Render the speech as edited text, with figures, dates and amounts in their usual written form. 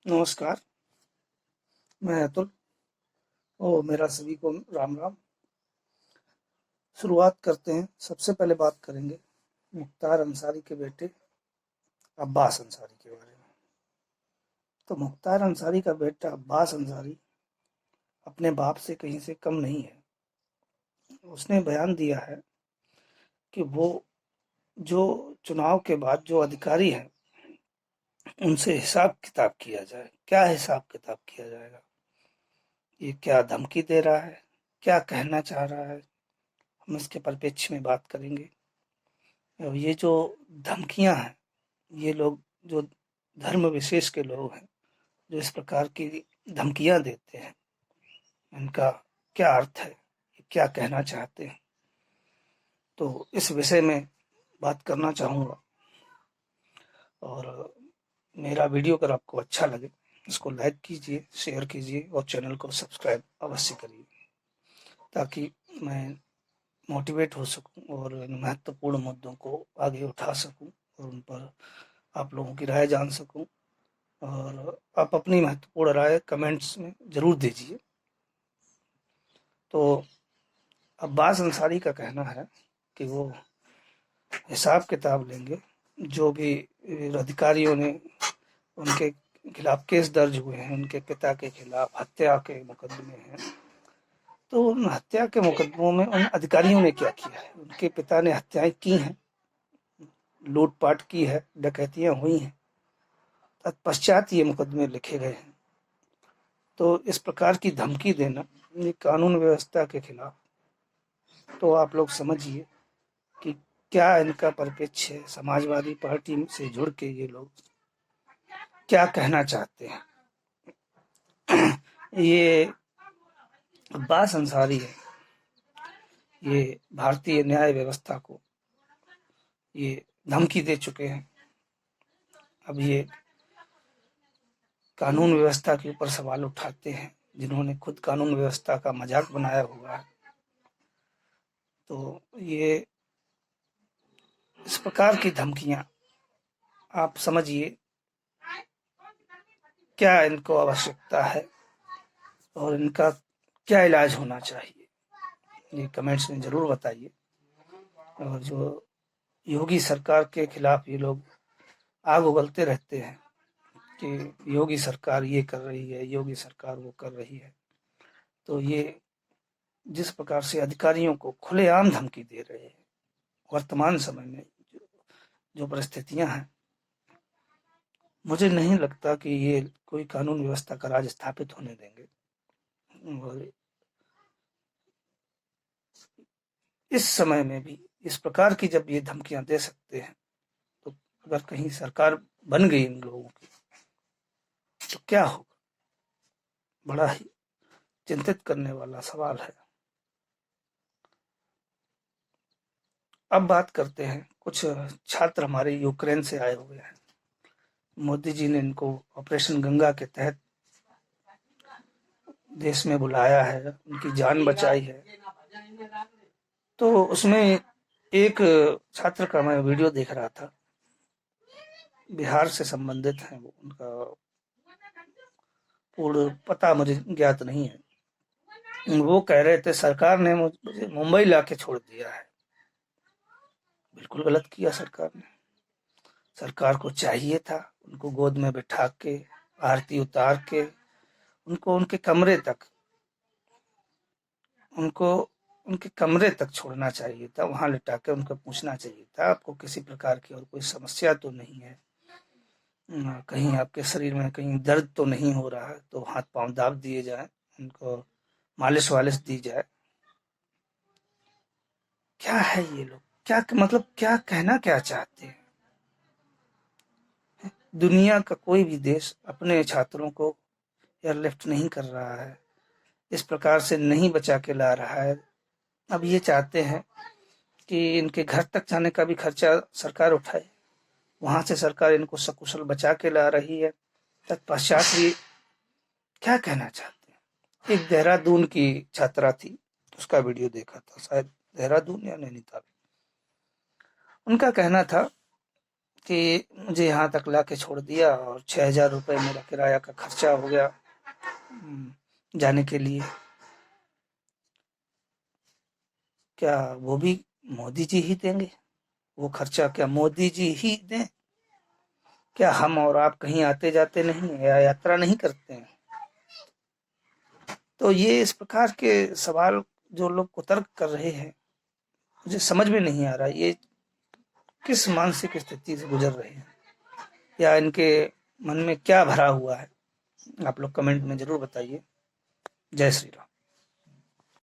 नमस्कार, मैं अतुल और मेरा सभी को राम राम। शुरुआत करते हैं। सबसे पहले बात करेंगे मुख्तार अंसारी के बेटे अब्बास अंसारी के बारे में। तो मुख्तार अंसारी का बेटा अब्बास अंसारी अपने बाप से कहीं से कम नहीं है। उसने बयान दिया है कि वो जो चुनाव के बाद जो अधिकारी हैं उनसे हिसाब किताब किया जाए। क्या हिसाब किताब किया जाएगा? ये क्या धमकी दे रहा है? क्या कहना चाह रहा है? हम इसके परिप्रेक्ष्य में बात करेंगे। और ये जो धमकियां हैं, ये लोग जो धर्म विशेष के लोग हैं जो इस प्रकार की धमकियां देते हैं, इनका क्या अर्थ है? ये क्या कहना चाहते हैं? तो इस विषय में बात करना चाहूँगा। और मेरा वीडियो अगर आपको अच्छा लगे इसको लाइक कीजिए, शेयर कीजिए और चैनल को सब्सक्राइब अवश्य करिए, ताकि मैं मोटिवेट हो सकूं और इन महत्वपूर्ण मुद्दों को आगे उठा सकूं और उन पर आप लोगों की राय जान सकूं। और आप अपनी महत्वपूर्ण राय कमेंट्स में ज़रूर दीजिए। तो अब्बास अंसारी का कहना है कि वो हिसाब किताब लेंगे। जो भी अधिकारियों ने उनके खिलाफ केस दर्ज हुए हैं, उनके पिता के खिलाफ हत्या के मुकदमे हैं, तो उन हत्या के मुकदमों में उन अधिकारियों ने क्या किया है? उनके पिता ने हत्याएं की हैं, लूटपाट की है, डकैतियां हुई हैं, तत्पश्चात ये मुकदमे लिखे गए हैं। तो इस प्रकार की धमकी देना ये कानून व्यवस्था के खिलाफ। तो आप लोग समझिए कि क्या इनका परिप्रेक्ष्य है। समाजवादी पार्टी से जुड़ के ये लोग क्या कहना चाहते हैं? ये अब्बास अंसारी है, ये भारतीय न्याय व्यवस्था को ये धमकी दे चुके हैं। अब ये कानून व्यवस्था के ऊपर सवाल उठाते हैं, जिन्होंने खुद कानून व्यवस्था का मजाक बनाया हुआ है। तो ये इस प्रकार की धमकियां, आप समझिए क्या इनको आवश्यकता है और इनका क्या इलाज होना चाहिए, ये कमेंट्स में ज़रूर बताइए। और जो योगी सरकार के खिलाफ ये लोग आग उगलते रहते हैं कि योगी सरकार ये कर रही है, योगी सरकार वो कर रही है, तो ये जिस प्रकार से अधिकारियों को खुलेआम धमकी दे रहे हैं, वर्तमान समय में जो परिस्थितियां हैं, मुझे नहीं लगता कि ये कोई कानून व्यवस्था का राज स्थापित होने देंगे। और इस समय में भी इस प्रकार की जब ये धमकियां दे सकते हैं, तो अगर कहीं सरकार बन गई इन लोगों की तो क्या होगा? बड़ा ही चिंतित करने वाला सवाल है। अब बात करते हैं, कुछ छात्र हमारे यूक्रेन से आए हुए हैं। मोदी जी ने इनको ऑपरेशन गंगा के तहत देश में बुलाया है, उनकी जान बचाई है। तो उसमें एक छात्र का मैं वीडियो देख रहा था, बिहार से संबंधित है वो, उनका पूर्ण पता मुझे ज्ञात नहीं है। वो कह रहे थे सरकार ने मुझे मुंबई लाके छोड़ दिया है। बिल्कुल गलत किया सरकार ने। सरकार को चाहिए था उनको गोद में बिठा के, आरती उतार के, उनको उनके कमरे तक, उनको उनके कमरे तक छोड़ना चाहिए था, वहां लिटा के उनको पूछना चाहिए था आपको किसी प्रकार की और कोई समस्या तो नहीं है, कहीं आपके शरीर में कहीं दर्द तो नहीं हो रहा है, तो हाथ पांव दाब दिए जाए, उनको मालिश वालिश दी जाए। क्या है ये लोग? क्या मतलब क्या कहना क्या चाहते हैं? दुनिया का कोई भी देश अपने छात्रों को एयरलिफ्ट नहीं कर रहा है, इस प्रकार से नहीं बचा के ला रहा है। अब ये चाहते हैं कि इनके घर तक जाने का भी खर्चा सरकार उठाए, वहां से सरकार इनको सकुशल बचा के ला रही है। तत्पश्चात भी क्या कहना चाहते हैं? एक देहरादून की छात्रा थी, उसका वीडियो देखा था, शायद देहरादून या नैनीताल। उनका कहना था कि मुझे यहाँ तक ला के छोड़ दिया और 6,000 रुपये मेरा किराया का खर्चा हो गया जाने के लिए। क्या वो भी मोदी जी ही देंगे? वो खर्चा क्या मोदी जी ही दें? क्या हम और आप कहीं आते जाते नहीं हैं या यात्रा नहीं करते हैं? तो ये इस प्रकार के सवाल जो लोग कुतर्क कर रहे हैं, मुझे समझ में नहीं आ रहा ये किस मानसिक स्थिति से गुजर रहे हैं या इनके मन में क्या भरा हुआ है। आप लोग कमेंट में जरूर बताइए। जय श्री राम।